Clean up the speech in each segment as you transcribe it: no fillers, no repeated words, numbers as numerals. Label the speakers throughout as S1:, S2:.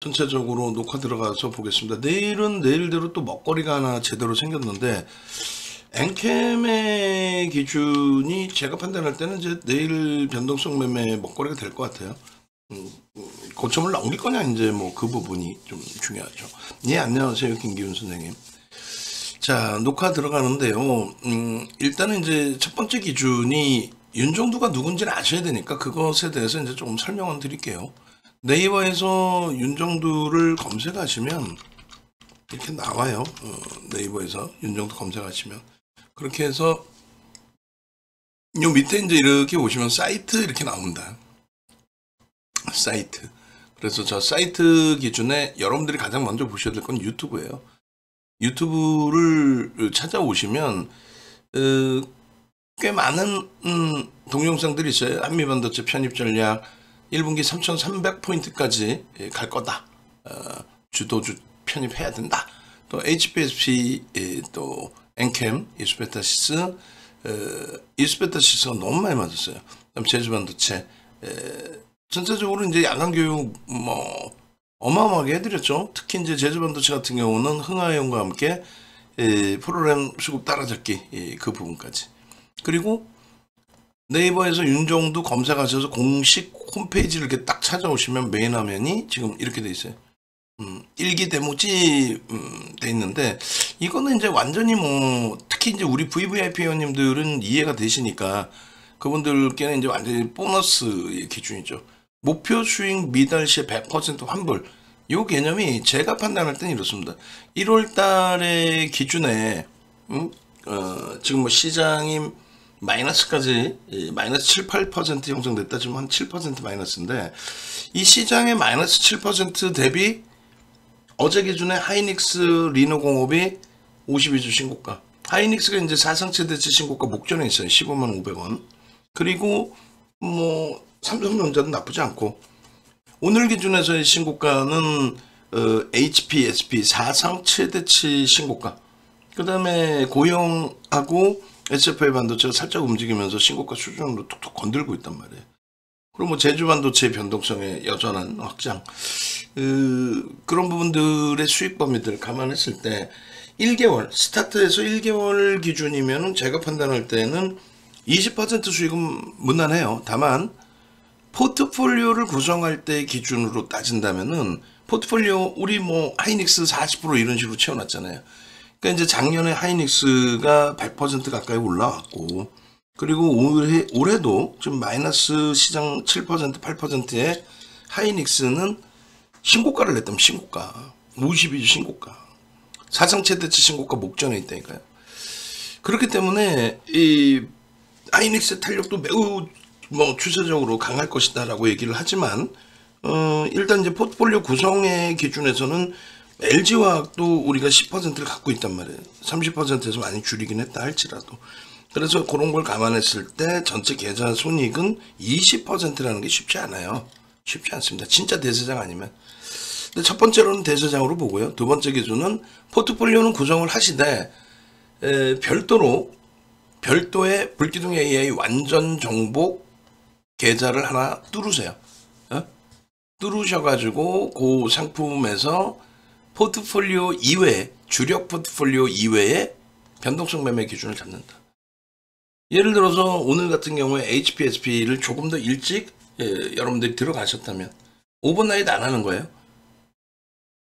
S1: 전체적으로 녹화 들어가서 보겠습니다. 내일은 내일대로 또 먹거리가 하나 제대로 생겼는데, 엔캠의 기준이 제가 판단할 때는 이제 내일 변동성 매매 먹거리가 될 것 같아요. 고점을 넘길 거냐, 이제 뭐 그 부분이 좀 중요하죠. 예, 안녕하세요. 김기훈 선생님. 자, 녹화 들어가는데요. 일단은 이제 첫 번째 기준이 윤종두가 누군지를 아셔야 되니까 그것에 대해서 이제 조금 설명을 드릴게요. 네이버에서 윤종두를 검색하시면 이렇게 나와요. 네이버에서 윤종두 검색하시면 그렇게 해서 요 밑에 이제 이렇게 오시면 사이트 이렇게 나옵니다. 사이트. 그래서 저 사이트 기준에 여러분들이 가장 먼저 보셔야 될 건 유튜브예요. 유튜브를 찾아오시면 꽤 많은 동영상들이 있어요. 한미반도체 편입 전략 1분기 3,300포인트까지 갈 거다. 주도주 편입해야 된다. 또 HPSP, 또 엔캠, 이수베타시스, 이수베타시스가 너무 많이 맞았어요. 그다음 제주반도체, 전체적으로 이제 야간 교육 뭐 어마어마하게 해드렸죠. 특히 이제 제주반도체 같은 경우는 흥하해용과 함께 프로그램 수급 따라잡기 그 부분까지. 그리고 네이버에서 윤종두 검색하셔서 공식 홈페이지를 이렇게 딱 찾아오시면 메인 화면이 지금 이렇게 돼 있어요. 일기 데모지 돼 있는데 이거는 이제 완전히 뭐 특히 이제 우리 VVIP 회원님들은 이해가 되시니까 그분들께는 이제 완전히 보너스의 기준이죠. 목표 수익 미달 시에 100% 환불. 요 개념이 제가 판단할 때는 이렇습니다. 1월 달의 기준에 지금 뭐 시장이 마이너스까지 마이너스 7, 8% 형성됐다. 지금 한 7% 마이너스인데 이 시장의 마이너스 7% 대비 어제 기준에 하이닉스 리노공업이 52주 신고가. 하이닉스가 이제 사상 최대치 신고가 목전에 있어요. 15만 500원. 그리고 뭐 삼성전자도 나쁘지 않고 오늘 기준에서의 신고가는 HPSP 사상 최대치 신고가. 그 다음에 고영하고 SFA 반도체가 살짝 움직이면서 신고가 수준으로 툭툭 건들고 있단 말이에요. 그리고 뭐 제주 반도체 변동성의 여전한 확장. 그런 부분들의 수익 범위들을 감안했을 때 1개월 스타트에서 1개월 기준이면은 제가 판단할 때는 20% 수익은 무난해요. 다만 포트폴리오를 구성할 때 기준으로 따진다면은 포트폴리오 우리 뭐 하이닉스 40% 이런 식으로 채워놨잖아요. 그러니까 이제 작년에 하이닉스가 100% 가까이 올라왔고 그리고 올해도 지금 마이너스 시장 7% 8%의 하이닉스는 신고가를 냈다면 신고가 52주 신고가 사상 최대치 신고가 목전에 있다니까요. 그렇기 때문에 이 하이닉스 탄력도 매우 뭐 추세적으로 강할 것이다라고 얘기를 하지만 일단 이제 포트폴리오 구성의 기준에서는 LG화학도 우리가 10%를 갖고 있단 말이에요. 30%에서 많이 줄이긴 했다 할지라도. 그래서 그런 걸 감안했을 때 전체 계좌 손익은 20%라는 게 쉽지 않아요. 쉽지 않습니다. 진짜 대세장 아니면. 근데 첫 번째로는 대세장으로 보고요. 두 번째 기준은 포트폴리오는 구성을 하시되 별도의 불기둥 AI 완전 정복 계좌를 하나 뚫으세요. 뚫으셔가지고 그 상품에서 포트폴리오 이외에 주력 포트폴리오 이외에 변동성 매매 기준을 잡는다. 예를 들어서 오늘 같은 경우에 HPSP를 조금 더 일찍 여러분들이 들어가셨다면 오버나잇 안 하는 거예요.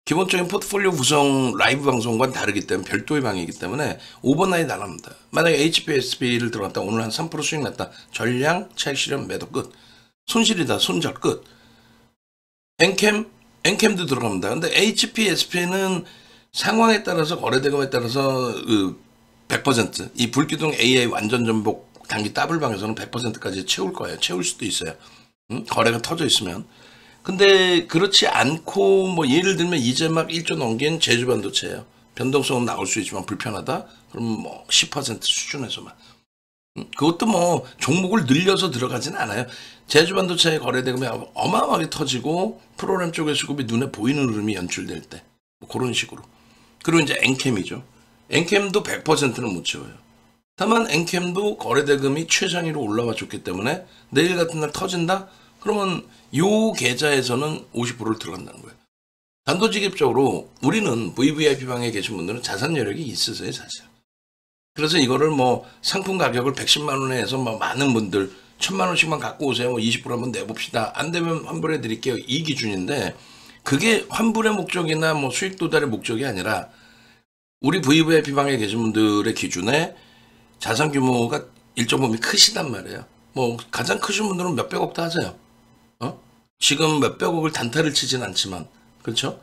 S1: 기본적인 포트폴리오 구성 라이브 방송과는 다르기 때문에 별도의 방이기 때문에 오버나잇 안 합니다. 만약에 HPSP를 들어갔다 오늘 한 3% 수익 났다. 전량 차익 실현 매도 끝. 손실이다. 손절 끝. 엔캠도 들어갑니다. 근데 HPSP는 상황에 따라서 거래대금에 따라서 100% 이 불기둥 AI 완전 전복 단기 더블방에서는 100%까지 채울 거예요. 채울 수도 있어요. 거래가 터져 있으면. 근데 그렇지 않고 뭐 예를 들면 이제 막 1조 넘긴 제주반도체예요. 변동성은 나올 수 있지만 불편하다. 그럼 뭐 10% 수준에서만. 그것도 뭐 종목을 늘려서 들어가진 않아요. 제주반도체의 거래대금이 어마어마하게 터지고 프로그램 쪽의 수급이 눈에 보이는 흐름이 연출될 때 뭐 그런 식으로. 그리고 이제 엔캠이죠. 엔캠도 100%는 못 채워요. 다만 엔캠도 거래대금이 최상위로 올라와 줬기 때문에 내일 같은 날 터진다? 그러면 요 계좌에서는 50%를 들어간다는 거예요. 단도직입적으로 우리는 VVIP 방에 계신 분들은 자산 여력이 있으세요, 사실. 그래서 이거를 뭐 상품 가격을 110만 원에 해서 뭐 많은 분들 1000만 원씩만 갖고 오세요. 뭐 20% 한번 내봅시다. 안 되면 환불해 드릴게요. 이 기준인데 그게 환불의 목적이나 뭐 수익 도달의 목적이 아니라 우리 VVIP 방에 계신 분들의 기준에 자산 규모가 일정 범위 크시단 말이에요. 뭐 가장 크신 분들은 몇백억도 하세요. 지금 몇백억을 단타를 치진 않지만 그렇죠?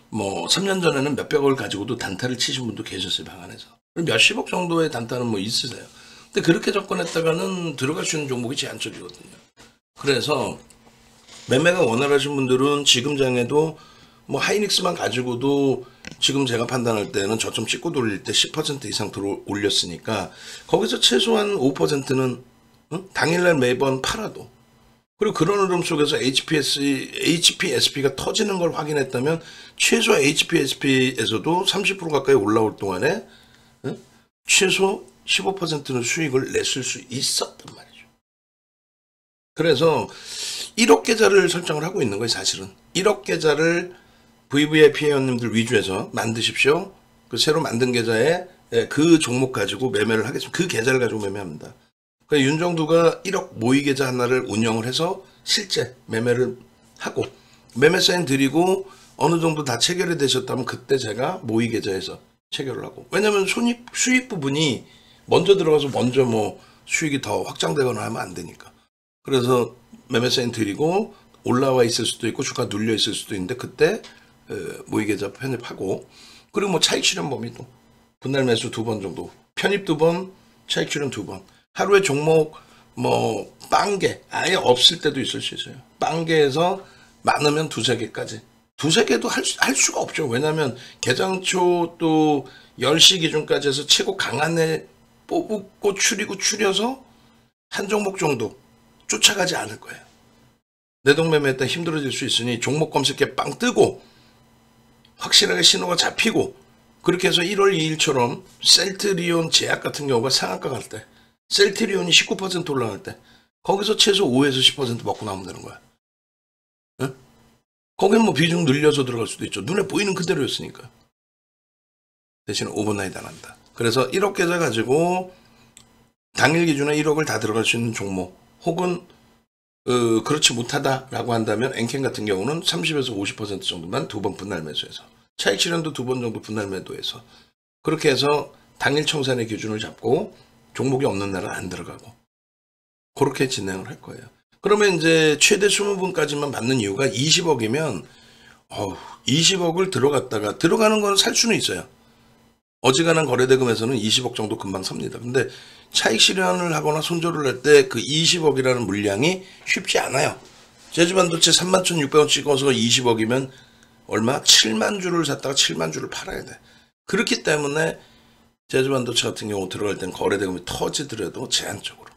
S1: 뭐 3년 전에는 몇백억을 가지고도 단타를 치신 분도 계셨어요, 방 안에서. 몇십억 정도의 단타는 뭐 있으세요. 근데 그렇게 접근했다가는 들어갈 수 있는 종목이 제한적이거든요. 그래서 매매가 원활하신 분들은 지금 장에도 뭐 하이닉스만 가지고도 지금 제가 판단할 때는 저점 찍고 돌릴 때 10% 이상 들어 올렸으니까 거기서 최소한 5%는 당일날 매번 팔아도, 그리고 그런 흐름 속에서 HPSP가 터지는 걸 확인했다면 최소 HPSP에서도 30% 가까이 올라올 동안에 최소 15%는 수익을 냈을 수 있었단 말이죠. 그래서 1억 계좌를 설정을 하고 있는 거예요, 사실은. 1억 계좌를 VVIP 회원님들 위주에서 만드십시오. 그 새로 만든 계좌에 그 종목 가지고 매매를 하겠습니다. 그 계좌를 가지고 매매합니다. 그러니까 윤정두가 1억 모의 계좌 하나를 운영을 해서 실제 매매를 하고 매매 사인 드리고 어느 정도 다 체결이 되셨다면 그때 제가 모의 계좌에서 체결을 하고, 왜냐면 수익 부분이 먼저 들어가서 먼저 뭐 수익이 더 확장되거나 하면 안 되니까. 그래서 매매 사인 드리고 올라와 있을 수도 있고 주가 눌려 있을 수도 있는데 그때 모의 계좌 편입하고, 그리고 뭐 차익 실현 범위도 분할 매수 2번 정도, 편입 2번, 차익 실현 2번. 하루에 종목 뭐 빵개 아예 없을 때도 있을 수 있어요. 빵개에서 많으면 2-3개까지. 2-3개도 할 수가 없죠. 왜냐하면 개장초 또 10시 기준까지 해서 최고 강한 애 뽑고 추려서 한 종목 정도 쫓아가지 않을 거예요. 내동매매에 따라 힘들어질 수 있으니 종목 검색에 빵 뜨고 확실하게 신호가 잡히고, 그렇게 해서 1월 2일처럼 셀트리온 제약 같은 경우가 상한가 갈 때, 셀트리온이 19% 올라갈 때 거기서 최소 5에서 10% 먹고 나오면 되는 거야. 응? 거긴 뭐 비중 늘려서 들어갈 수도 있죠. 눈에 보이는 그대로였으니까. 대신에 오버나잇 안 한다. 그래서 1억 계좌 가지고 당일 기준에 1억을 다 들어갈 수 있는 종목, 혹은 그렇지 못하다라고 한다면 엔캔 같은 경우는 30에서 50% 정도만 2번 분할 매수해서, 차익 실현도 2번 정도 분할 매도해서, 그렇게 해서 당일 청산의 기준을 잡고 종목이 없는 날은 안 들어가고 그렇게 진행을 할 거예요. 그러면 이제 최대 20분까지만 받는 이유가 20억이면 20억을 들어가는 건 살 수는 있어요. 어지간한 거래대금에서는 20억 정도 금방 삽니다. 근데 차익 실현을 하거나 손절을 할 때 그 20억이라는 물량이 쉽지 않아요. 제주반도체 31,600원 찍어서 20억이면 얼마? 7만 주를 샀다가 7만 주를 팔아야 돼. 그렇기 때문에 제주반도체 같은 경우 들어갈 땐 거래대금이 터지더라도 제한적으로.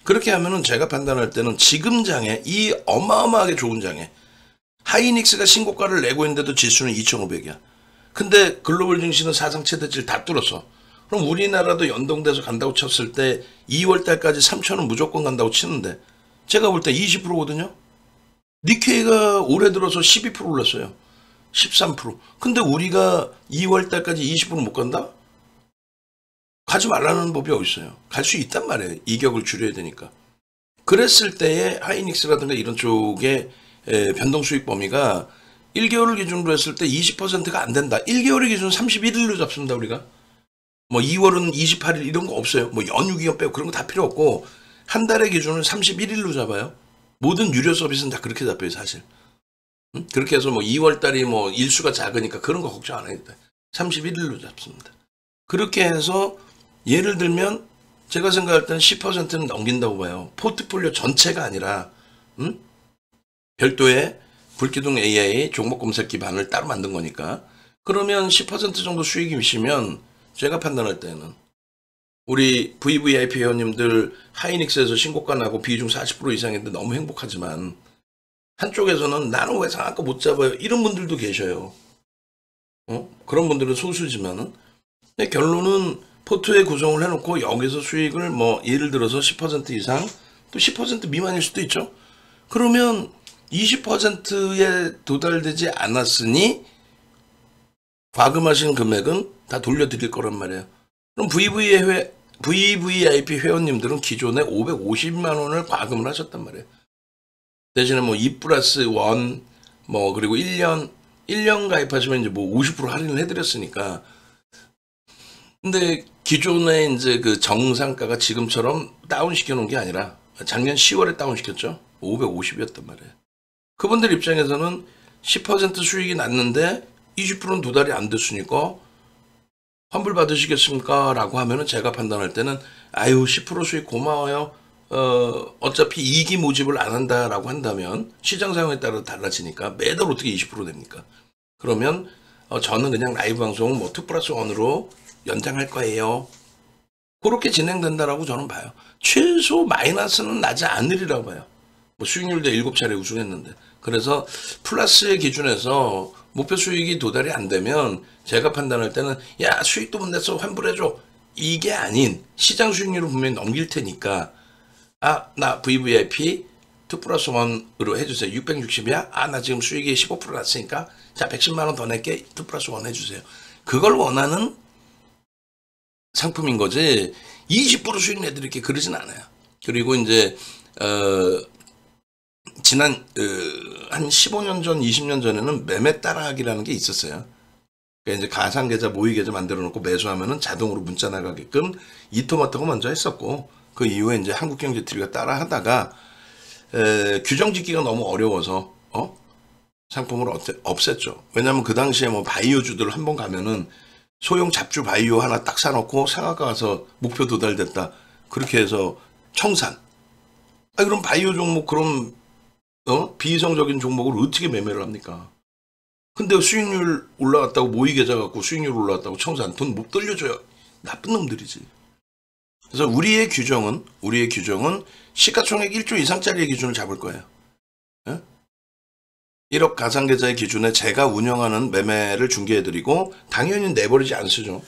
S1: 그렇게 하면은 제가 판단할 때는 지금 장에, 이 어마어마하게 좋은 장에 하이닉스가 신고가를 내고 있는데도 지수는 2,500이야. 근데 글로벌 증시는 사상 최대치를 다 뚫었어. 그럼 우리나라도 연동돼서 간다고 쳤을 때 2월 달까지 3,000원 무조건 간다고 치는데 제가 볼 때 20%거든요. 니케이가 올해 들어서 12% 올랐어요. 13%. 근데 우리가 2월 달까지 20% 못 간다? 가지 말라는 법이 어딨어요. 갈 수 있단 말이에요. 이격을 줄여야 되니까. 그랬을 때에 하이닉스라든가 이런 쪽의 변동 수익 범위가 1개월을 기준으로 했을 때 20%가 안 된다. 1개월의 기준 31일로 잡습니다, 우리가. 뭐 2월은 28일 이런 거 없어요. 뭐 연휴 기간 빼고 그런 거 다 필요 없고 한 달의 기준은 31일로 잡아요. 모든 유료 서비스는 다 그렇게 잡혀요, 사실. 그렇게 해서 뭐 2월 달이 뭐 일수가 작으니까 그런 거 걱정 안 해도 돼. 31일로 잡습니다. 그렇게 해서 예를 들면 제가 생각할 때는 10%는 넘긴다고 봐요. 포트폴리오 전체가 아니라 별도의 불기둥 AI 종목 검색 기반을 따로 만든 거니까. 그러면 10% 정도 수익이시면 제가 판단할 때는 우리 VVIP 회원님들 하이닉스에서 신고가 나고 비중 40% 이상인데 너무 행복하지만 한쪽에서는 나는 왜 상한가 못 잡아요? 이런 분들도 계셔요. 그런 분들은 소수지만은. 근데 결론은 포트에 구성을 해놓고 여기서 수익을 뭐 예를 들어서 10% 이상 또 10% 미만일 수도 있죠. 그러면 20%에 도달되지 않았으니 과금하신 금액은 다 돌려드릴 거란 말이에요. 그럼 VVIP 회원님들은 기존에 550만 원을 과금을 하셨단 말이에요. 대신에 뭐 2 플러스 1, 뭐 그리고 1년 가입하시면 이제 뭐 50% 할인을 해드렸으니까. 근데 기존에 이제 그 정상가가 지금처럼 다운시켜 놓은 게 아니라 작년 10월에 다운시켰죠. 550이었단 말이에요. 그분들 입장에서는 10% 수익이 났는데 20%는 두 달이 안 됐으니까 환불 받으시겠습니까? 라고 하면은 제가 판단할 때는 아유 10% 수익 고마워요. 어차피 이익이 모집을 안 한다라고 한다면 시장 상황에 따라 달라지니까 매달 어떻게 20% 됩니까? 그러면 저는 그냥 라이브 방송 뭐 2 플러스 1으로 연장할 거예요. 그렇게 진행된다라고 저는 봐요. 최소 마이너스는 나지 않으리라고 봐요. 뭐 수익률도 7차례 우승했는데. 그래서 플러스의 기준에서 목표 수익이 도달이 안 되면 제가 판단할 때는 야 수익도 못 내서 환불해줘. 이게 아닌 시장 수익률을 분명히 넘길 테니까 나 VVIP 2 플러스 1으로 해주세요. 660이야? 나 지금 수익이 15% 났으니까 자 110만 원 더 낼게 2 플러스 1 해주세요. 그걸 원하는 상품인 거지 20% 수익 내드릴게 그러진 않아요. 그리고 이제 지난 한 15년 전 20년 전에는 매매 따라하기라는 게 있었어요. 그러니까 이제 가상계좌 모의계좌 만들어 놓고 매수하면은 자동으로 문자 나가게끔 이토마토가 먼저 했었고 그 이후에 이제 한국경제TV가 따라 하다가 규정 짓기가 너무 어려워서 상품을 없앴죠. 왜냐면 그 당시에 뭐 바이오주들 한번 가면은 소형 잡주 바이오 하나 딱 사놓고 상하가 가서 목표 도달됐다. 그렇게 해서 청산. 그럼 바이오 종목 그럼 비이성적인 종목을 어떻게 매매를 합니까? 근데 수익률 올라갔다고 모의계좌 갖고 수익률 올라갔다고 청산 돈 못 돌려줘요. 나쁜 놈들이지. 그래서 우리의 규정은 시가총액 1조 이상짜리의 기준을 잡을 거예요. 1억 가상계좌의 기준에 제가 운영하는 매매를 중개해드리고 당연히 내버리지 않으죠.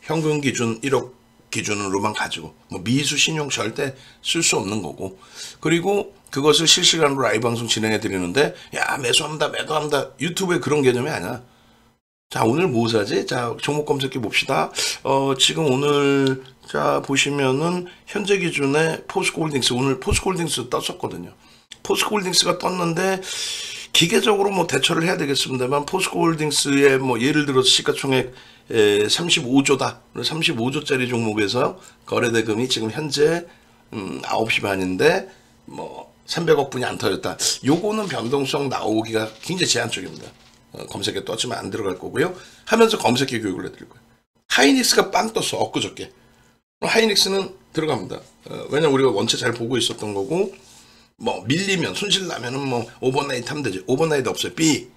S1: 현금 기준 1억 기준으로만 가지고 뭐 미수 신용 절대 쓸 수 없는 거고 그리고 그것을 실시간으로 라이브 방송 진행해 드리는데 야 매수합니다 매도합니다 유튜브에 그런 개념이 아니야. 자 오늘 뭐 사지? 자 종목 검색해 봅시다. 지금 오늘 자 보시면은 현재 기준에 포스코홀딩스 오늘 포스코홀딩스 떴었거든요. 포스코홀딩스가 떴는데 기계적으로 뭐 대처를 해야 되겠습니다만 포스코홀딩스의 뭐 예를 들어서 시가총액 35조다. 35조짜리 종목에서 거래대금이 지금 현재 9시 반인데 뭐 300억 분이 안 터졌다. 요거는 변동성 나오기가 굉장히 제한적입니다. 검색에 떴지만 안 들어갈 거고요. 하면서 검색해 교육을 해드릴 거예요. 하이닉스가 빵 떴어. 엊그저께. 하이닉스는 들어갑니다. 왜냐면 우리가 원체 잘 보고 있었던 거고 뭐 밀리면 손실 나면은 뭐 오버나이트 하면 되지. 오버나이트 없어요. B.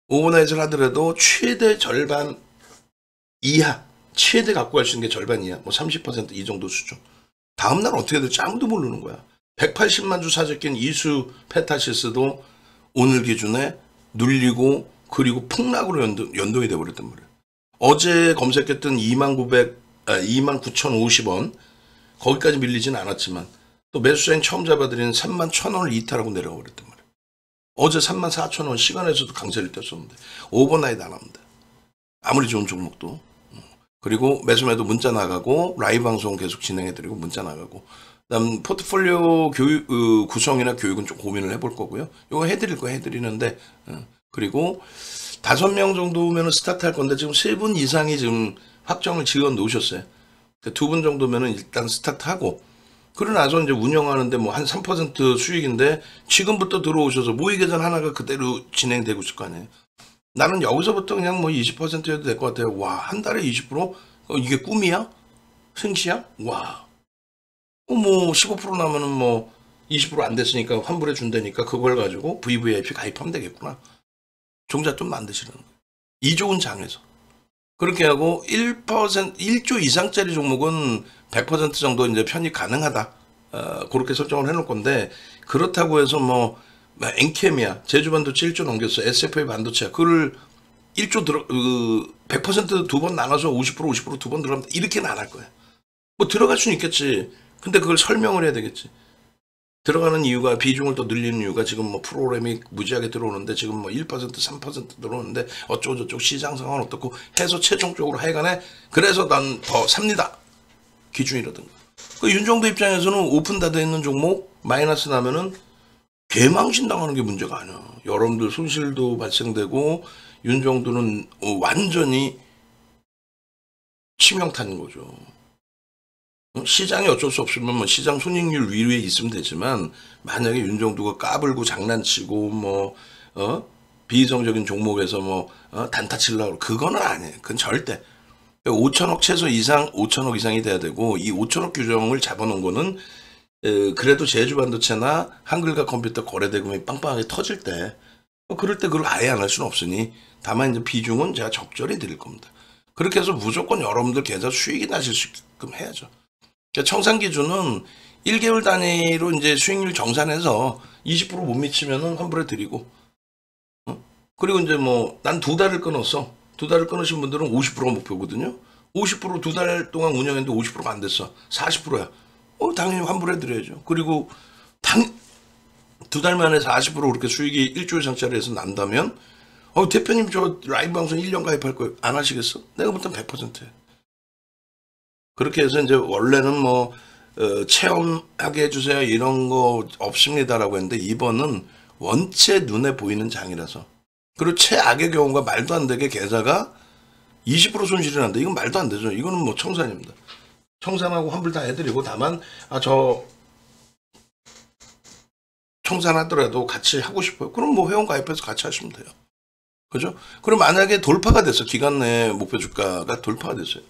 S1: 오버나이트를 하더라도 최대 절반 이하. 최대 갖고 갈 수 있는 게 절반 이하. 뭐 30% 이 정도 수준. 다음날 어떻게 될지 아무도 모르는 거야. 180만 주 사재낀 이수 페타시스도 오늘 기준에 눌리고 그리고 폭락으로 연동이 돼버렸단 말이에요. 어제 검색했던 29,050원 거기까지 밀리진 않았지만 또 매수자인 처음 잡아드리는 31,000원을 이탈하고 내려가 버렸단 말이에요. 어제 34,000원 시간에서도 강세를 떴었는데 오버나이트 안 합니다. 아무리 좋은 종목도. 그리고 매수매도 문자 나가고 라이브 방송 계속 진행해드리고 문자 나가고 그다음 포트폴리오 교육 구성이나 교육은 좀 고민을 해볼 거고요. 이거 해드릴 거 해드리는데 그리고 5명 정도면 스타트 할 건데 지금 3분 이상이 지금 확정을 지어 놓으셨어요. 2분 정도면 일단 스타트하고 그러고 나서 이제 운영하는데 뭐 한 3% 수익인데 지금부터 들어오셔서 모의계산 하나가 그대로 진행되고 있을 거 아니에요. 나는 여기서부터 그냥 뭐 20%여도 될 것 같아요. 와, 한 달에 20%? 이게 꿈이야? 승시야? 와. 뭐 15% 나면은 뭐 20% 안 됐으니까 환불해 준다니까 그걸 가지고 VVIP 가입하면 되겠구나. 종잣돈 만드시는 거예요. 이 좋은 장에서. 그렇게 하고 1조 이상짜리 종목은 100% 정도 이제 편입 가능하다. 그렇게 설정을 해놓을 건데 그렇다고 해서 뭐 엔캠이야. 제주반도체 1조 넘겼어. SFA 반도체야. 그걸 1조 100% 두 번 나눠서 50% 두 번 들어가면 이렇게는 안 할 거야. 뭐 들어갈 수는 있겠지. 근데 그걸 설명을 해야 되겠지. 들어가는 이유가 비중을 더 늘리는 이유가 지금 뭐 프로그램이 무지하게 들어오는데 지금 뭐 1% 3% 들어오는데 어쩌고저쩌고 시장 상황은 어떻고 해서 최종적으로 하여간에 그래서 난 더 삽니다 기준이라든가. 그 윤정도 입장에서는 오픈 다 돼 있는 종목 마이너스 나면은 개망신 당하는 게 문제가 아니야. 여러분들 손실도 발생되고 윤정도는 완전히 치명타인 거죠. 시장이 어쩔 수 없으면 뭐 시장 손익률 위에 있으면 되지만 만약에 윤정도가 까불고 장난치고 뭐 비이성적인 종목에서 뭐 단타 치려고 그거는 아니에요. 그건 절대 5천억 최소 이상 5천억 이상이 돼야 되고 이 5천억 규정을 잡아놓은 거는 그래도 제주 반도체나 한글과 컴퓨터 거래 대금이 빵빵하게 터질 때 그럴 때 그걸 아예 안 할 수는 없으니 다만 이제 비중은 제가 적절히 드릴 겁니다. 그렇게 해서 무조건 여러분들 계좌 수익이 나실 수 있게끔 해야죠. 그러니까 청산 기준은 1개월 단위로 이제 수익률 정산해서 20% 못 미치면은 환불해 드리고, 그리고 이제 뭐 난 2달을 끊었어. 2달을 끊으신 분들은 50%가 목표거든요. 50% 2달 동안 운영했는데 50%가 안 됐어. 40%야. 당연히 환불해 드려야죠. 그리고 2달 만에 40% 그렇게 수익이 1조 이상짜리에서 난다면, 대표님 저 라이브 방송 1년 가입할 거예요. 안 하시겠어? 내가 볼 땐 100%야. 그렇게 해서 이제 원래는 뭐 체험하게 해주세요 이런 거 없습니다라고 했는데 이번은 원체 눈에 보이는 장이라서, 그리고 최악의 경우가 말도 안 되게 계좌가 20% 손실이 난다. 이건 말도 안 되죠. 이거는 뭐 청산입니다. 청산하고 환불 다 해드리고, 다만 저 청산하더라도 같이 하고 싶어요. 그럼 뭐 회원 가입해서 같이 하시면 돼요. 그죠? 그럼 만약에 돌파가 됐어. 기간 내 목표 주가가 돌파가 됐어요.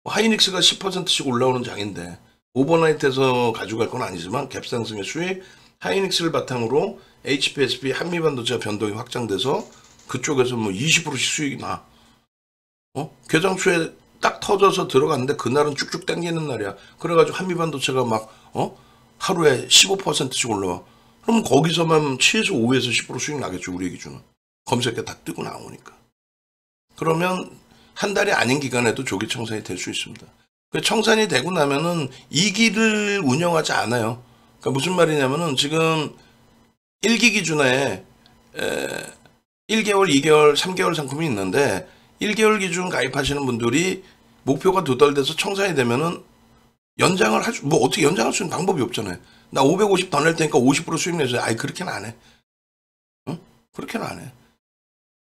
S1: 하이닉스가 10%씩 올라오는 장인데 오버나이트에서 가져갈 건 아니지만 갭상승의 수익, 하이닉스를 바탕으로 HPSP 한미반도체 변동이 확장돼서 그쪽에서 뭐 20%씩 수익이 나. 개장 초에 딱 터져서 들어갔는데 그날은 쭉쭉 당기는 날이야. 그래가지고 한미반도체가 막 하루에 15%씩 올라와. 그럼 거기서만 최소 5에서 10% 수익 나겠죠. 우리 기준은. 검색에 다 뜨고 나오니까. 그러면 한 달이 아닌 기간에도 조기 청산이 될 수 있습니다. 청산이 되고 나면은 이 길을 운영하지 않아요. 그러니까 무슨 말이냐면은 지금 1기 기준에 1개월, 2개월, 3개월 상품이 있는데 1개월 기준 가입하시는 분들이 목표가 2달 돼서 청산이 되면은 연장을 뭐 어떻게 연장할 수 있는 방법이 없잖아요. 나 550 더 낼 테니까 50% 수익 내세요. 아이 그렇게는 안 해. 그렇게는 안 해.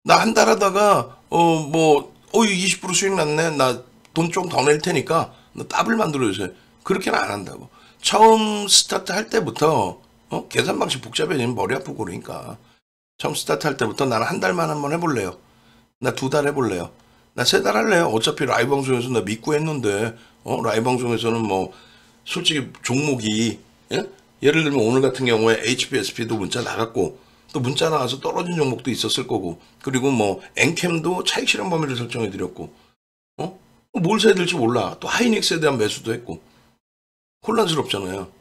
S1: 나 한 달 하다가 20% 수익 났네. 나 돈 좀 더 낼 테니까 너 더블 만들어주세요. 그렇게는 안 한다고. 처음 스타트 할 때부터 계산 방식 복잡해지면 머리 아프고 그러니까 처음 스타트 할 때부터 나는 한 달만 한번 해볼래요. 나 2달 해볼래요. 나 3달 할래요. 어차피 라이브 방송에서 나 믿고 했는데 라이브 방송에서는 뭐 솔직히 종목이 예를 들면 오늘 같은 경우에 HPSP도 문자 나갔고 또 문자 나와서 떨어진 종목도 있었을 거고, 그리고 뭐 엔캠도 차익 실현 범위를 설정해 드렸고, 뭘 사야 될지 몰라. 또 하이닉스에 대한 매수도 했고 혼란스럽잖아요.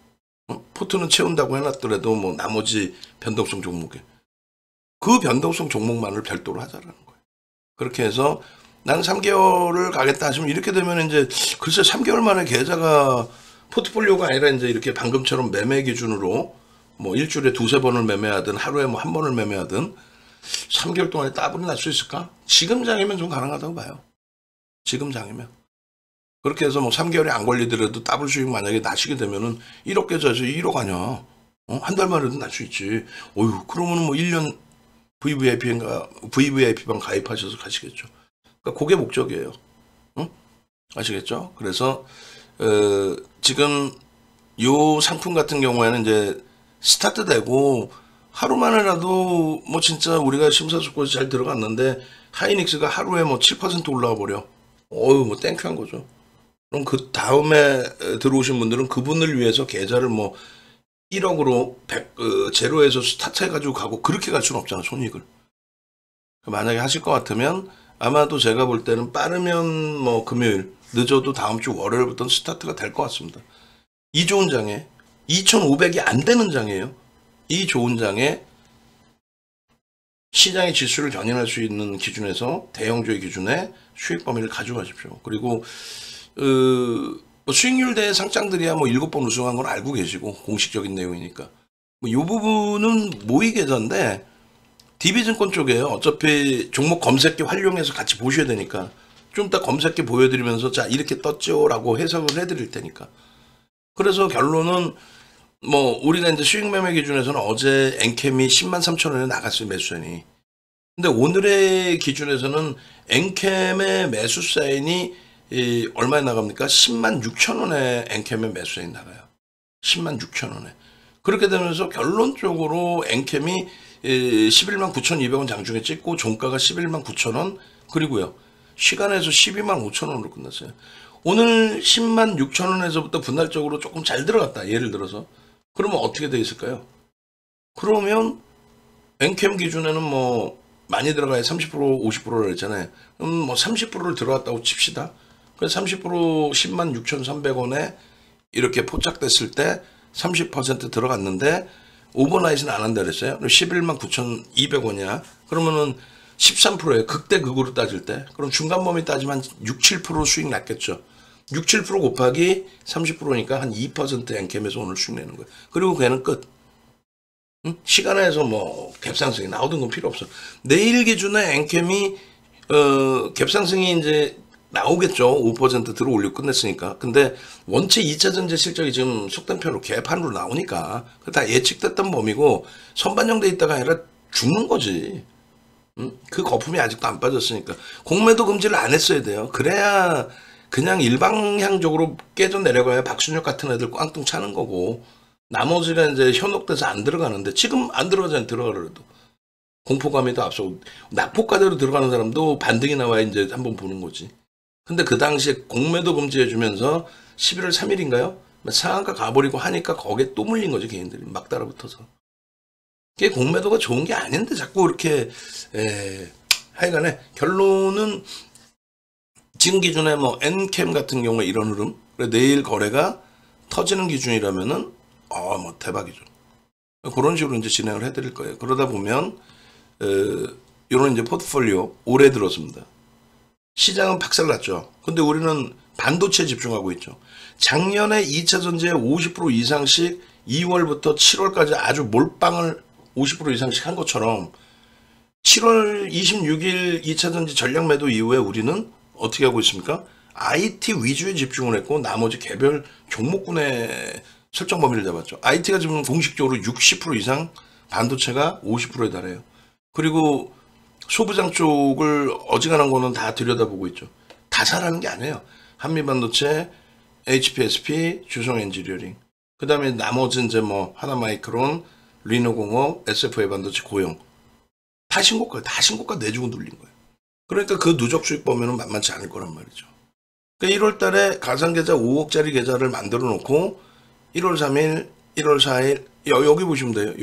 S1: 포트는 채운다고 해놨더라도 뭐 나머지 변동성 종목에 그 변동성 종목만을 별도로 하자라는 거예요. 그렇게 해서 나는 3개월을 가겠다 하시면 이렇게 되면 이제 글쎄 3개월 만에 계좌가 포트폴리오가 아니라 이제 이렇게 방금처럼 매매 기준으로 뭐 일주일에 2-3번을 매매하든 하루에 뭐 1번을 매매하든 3개월 동안에 따블이 날 수 있을까? 지금 장이면 좀 가능하다고 봐요. 지금 장이면. 그렇게 해서 뭐 3개월이 안 걸리더라도 더블 수익 만약에 나시게 되면은 1억 계좌에서 1억 아니야. 한 달 만에도 날 수 있지. 그러면은 뭐 1년 VVIP방 가입하셔서 가시겠죠. 그러니까 그게 목적이에요. 아시겠죠? 그래서 지금 요 상품 같은 경우에는 이제 스타트 되고 하루 만에라도 뭐 진짜 우리가 심사숙고해서 잘 들어갔는데 하이닉스가 하루에 뭐 7% 올라와 버려. 뭐 땡큐한 거죠. 그럼 그 다음에 들어오신 분들은 그분을 위해서 계좌를 뭐 1억으로 제로에서 스타트 해가지고 가고 그렇게 갈 수는 없잖아, 손익을. 만약에 하실 것 같으면 아마도 제가 볼 때는 빠르면 뭐 금요일, 늦어도 다음 주 월요일부터는 스타트가 될 것 같습니다. 이 좋은 장에 2,500이 안 되는 장이에요. 이 좋은 장에 시장의 지수를 견인할 수 있는 기준에서 대형주의 기준에 수익 범위를 가져가십시오. 그리고 뭐 수익률 대 상장들이야 뭐 7번 우승한 건 알고 계시고 공식적인 내용이니까 뭐 이 부분은 모의 계좌인데 DB증권 쪽에요. 어차피 종목 검색기 활용해서 같이 보셔야 되니까 좀 이따 검색기 보여드리면서 자 이렇게 떴죠라고 해석을 해드릴 테니까. 그래서 결론은 뭐 우리가 이제 수익 매매 기준에서는 어제 엔캠이 103,000원에 나갔어요, 매수선이. 근데 오늘의 기준에서는 엔캠의 매수 사인이 얼마에 나갑니까? 106,000원에 엔캠의 매수 사인이 나가요. 106,000원에. 그렇게 되면서 결론적으로 엔캠이 119,200원 장중에 찍고 종가가 119,000원 그리고요. 시간에서 125,000원으로 끝났어요. 오늘 106,000원에서부터 분할적으로 조금 잘 들어갔다. 예를 들어서. 그러면 어떻게 돼 있을까요? 그러면 엔캠 기준에는 뭐 많이 들어가야 30% 50%를 했잖아요. 그럼 뭐 30%를 들어갔다고 칩시다. 그래서 30% 106,300원에 이렇게 포착됐을 때 30% 들어갔는데 오버나잇은 안 한다 그랬어요. 119,200원이야. 그러면은 13%예요. 극대극으로 따질 때. 그럼 중간범위 따지면 6, 7% 수익 났겠죠. 6, 7% 곱하기 30%니까 한 2% 엔캠에서 오늘 수익 내는 거예요. 그리고 걔는 끝. 응? 시간에서 뭐 갭상승이 나오던 건 필요 없어. 내일 기준에 엔캠이 갭상승이 이제 나오겠죠. 5% 들어올리고 끝냈으니까. 근데 원체 2차 전지 실적이 지금 속된 표로 개판으로 나오니까 다 예측됐던 범위고 선반영돼 있다가 아니라 죽는 거지. 그 거품이 아직도 안 빠졌으니까 공매도 금지를 안 했어야 돼요. 그래야 그냥 일방향적으로 깨져 내려가야 박순혁 같은 애들 꽝뚱 차는 거고 나머지가 이제 현혹돼서 안 들어가는데 지금 안 들어가잖아요. 들어가더라도 공포감이 더 앞서고 낙폭과대로 들어가는 사람도 반등이 나와야 이제 한번 보는 거지. 근데 그 당시에 공매도 금지해주면서 11월 3일인가요? 상한가 가버리고 하니까 거기에 또 물린 거지 개인들이 막 따라붙어서. 그게 공매도가 좋은 게 아닌데 자꾸 이렇게 하여간에 결론은 지금 기준에 뭐 엔캠 같은 경우에 이런 흐름 내일 거래가 터지는 기준이라면은 뭐 대박이죠. 그런 식으로 이제 진행을 해드릴 거예요. 그러다 보면 이런 이제 포트폴리오 올해 들었습니다. 시장은 박살났죠. 근데 우리는 반도체에 집중하고 있죠. 작년에 2차 전지에 50% 이상씩 2월부터 7월까지 아주 몰빵을 50% 이상씩 한 것처럼 7월 26일 2차 전지 전략 매도 이후에 우리는 어떻게 하고 있습니까? IT 위주에 집중을 했고 나머지 개별 종목군의 설정 범위를 잡았죠. IT가 지금 공식적으로 60% 이상, 반도체가 50%에 달해요. 그리고 소부장 쪽을 어지간한 거는 다 들여다보고 있죠. 다 잘하는 게 아니에요. 한미반도체, HPSP, 주성엔지니어링. 그 다음에 나머지 이제 뭐 하나마이크론, 리노공업, SFA 반도체 고용. 다 신고가예요. 다 신고가 내주고 눌린 거예요. 그러니까 그 누적 수익 범위는 만만치 않을 거란 말이죠. 그러니까 1월 달에 가상계좌 5억짜리 계좌를 만들어 놓고 1월 3일, 1월 4일 여기 보시면 돼요.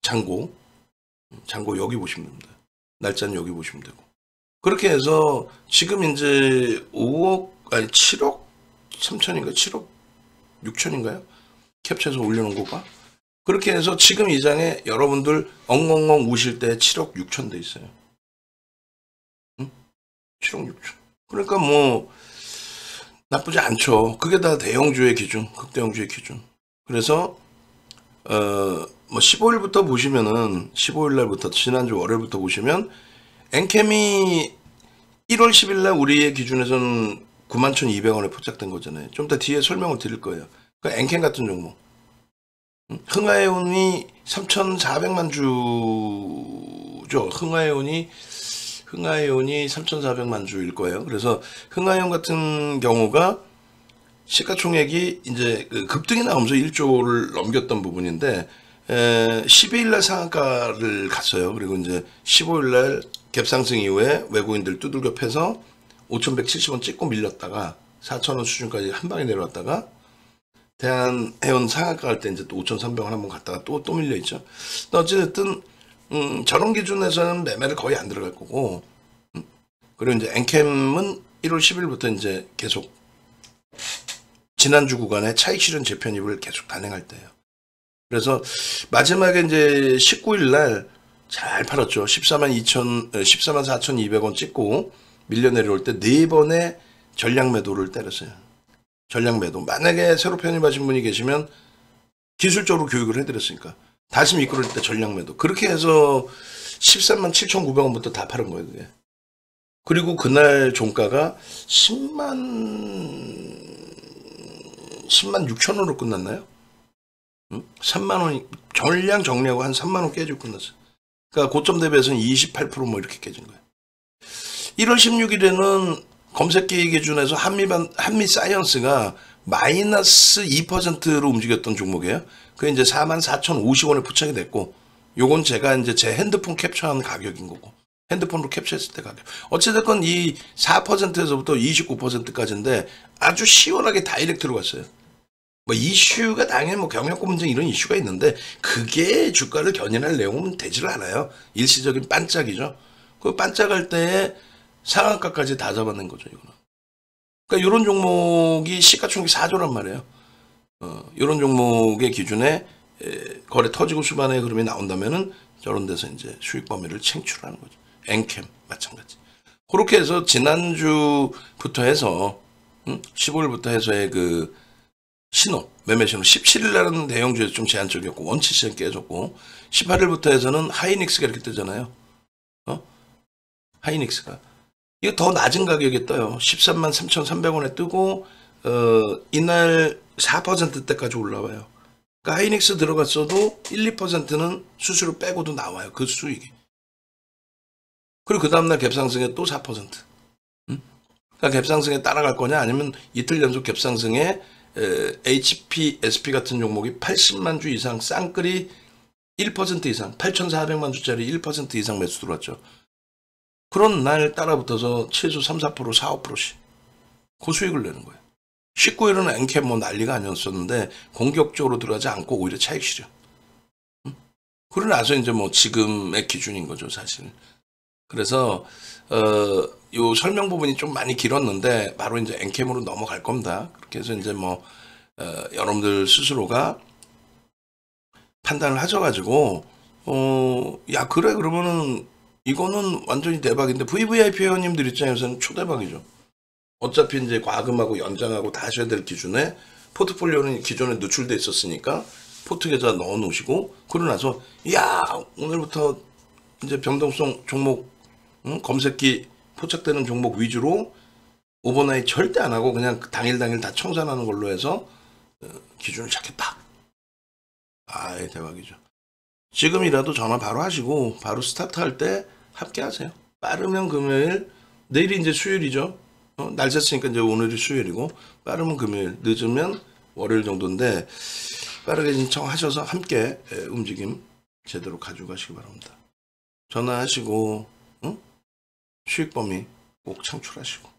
S1: 잔고 여기 보시면 됩니다. 날짜는 여기 보시면 되고. 그렇게 해서 지금 이제 7억 3천인가 7억 6천인가요? 캡처해서 올려놓은 거가. 그렇게 해서 지금 이 장에 여러분들 엉엉엉 우실 때 7억 6천 돼 있어요. 응? 7억 6천. 그러니까 뭐 나쁘지 않죠. 그게 다 대형주의 기준, 극대형주의 기준. 그래서 뭐 15일부터 보시면은 15일 날부터 지난주 월요일부터 보시면 엔캠이 1월 10일 날 우리의 기준에서는 91,200원에 포착된 거잖아요. 좀 더 뒤에 설명을 드릴 거예요. 그러니까 엔캠 같은 종목. 흥하해온이 3,400만 주죠. 흥하해온이 3,400만 주일 거예요. 그래서 흥하해온 같은 경우가 시가총액이 이제 급등이 나오면서 1조를 넘겼던 부분인데 12일 날 상한가를 갔어요. 그리고 이제 15일 날 갭상승 이후에 외국인들 두들겨 패서 5,170원 찍고 밀렸다가 4,000원 수준까지 한 방에 내려왔다가 대한해운 상한가 갈 때 이제 또 5,300원 한번 갔다가 또 밀려 있죠. 어쨌든 저런 기준에서는 매매를 거의 안 들어갈 거고 그리고 이제 엔캠은 1월 10일부터 이제 계속 지난주 구간에 차익 실현 재편입을 계속 단행할 때예요. 그래서 마지막에 이제 19일 날 잘 팔았죠. 144,200원 찍고 밀려 내려올 때 4번의 전략 매도를 때렸어요. 전략 매도. 만약에 새로 편입하신 분이 계시면 기술적으로 교육을 해드렸으니까 다시 미끄러울 때 전략 매도. 그렇게 해서 13만 7,900원부터 다 팔은 거예요, 그게. 그리고 그날 종가가 10만 6천원으로 끝났나요? 3만 원이 전량 정리하고 한 3만 원 깨지고 끝났어요. 그러니까 고점 대비해서는 28%뭐 이렇게 깨진 거예요. 1월 16일에는 검색기 기준에서 한미 사이언스가 마이너스 2%로 움직였던 종목이에요. 그게 이제 44,050원에 부착이 됐고, 요건 제가 이제 제 핸드폰 캡처한 가격인 거고, 핸드폰으로 캡처했을 때 가격. 어찌됐건 이 4%에서부터 29%까지인데 아주 시원하게 다이렉트로 갔어요. 뭐 이슈가 당연히 뭐 경영권 문제 이런 이슈가 있는데 그게 주가를 견인할 내용은 되질 않아요. 일시적인 반짝이죠. 그 반짝할 때에 상한가까지 다 잡아낸 거죠, 이거는. 그러니까 이런 종목이 시가총액 4조란 말이에요. 이런 종목의 기준에 거래 터지고 수반의 흐름이 나온다면은 저런 데서 이제 수익 범위를 챙출하는 거죠. 엔캠 마찬가지. 그렇게 해서 지난주부터 해서 15일부터 해서의 그 신호, 매매 신호 17일 날은 대형주에서 좀 제한적이었고 원치 시장 깨졌고 18일부터 해서는 하이닉스가 이렇게 뜨잖아요. 하이닉스가 이거 더 낮은 가격에 떠요. 13만 3,300원에 뜨고 이날 4%대까지 올라와요. 그러니까 하이닉스 들어갔어도 1, 2%는 수수료 빼고도 나와요. 그 수익이. 그리고 그 다음날 갭상승에 또 4%. 그러니까 갭상승에 따라갈 거냐 아니면 이틀 연속 갭상승에 HP, SP 같은 종목이 80만 주 이상 쌍끌이 1% 이상 8,400만 주짜리 1% 이상 매수 들어왔죠. 그런 날 따라붙어서 최소 3, 4%, 4, 5%씩 고수익을 내는 거예요. 19일은 엔캠 뭐 난리가 아니었었는데 공격적으로 들어가지 않고 오히려 차익 실현. 그러고 나서 이제 뭐 지금의 기준인 거죠, 사실. 그래서 요 설명 부분이 좀 많이 길었는데 바로 이제 엔캠으로 넘어갈 겁니다. 그렇게 해서 이제 뭐 여러분들 스스로가 판단을 하셔가지고 야 그래 그러면은 이거는 완전히 대박인데 VVIP 회원님들 입장에서는 초대박이죠. 어차피 이제 과금하고 연장하고 다 하셔야 될 기준에 포트폴리오는 기존에 노출돼 있었으니까 포트 계좌 넣어 놓으시고 그러고 나서 야 오늘부터 이제 변동성 종목 검색기 포착되는 종목 위주로 오버나잇 절대 안 하고 그냥 당일 다 청산하는 걸로 해서 기준을 잡겠다. 아이 대박이죠. 지금이라도 전화 바로 하시고 바로 스타트할 때 함께 하세요. 빠르면 금요일, 내일이 이제 수요일이죠. 날 샜으니까 이제 오늘이 수요일이고 빠르면 금요일, 늦으면 월요일 정도인데 빠르게 신청하셔서 함께 움직임 제대로 가져가시기 바랍니다. 전화하시고 수익 범위 꼭 창출하시고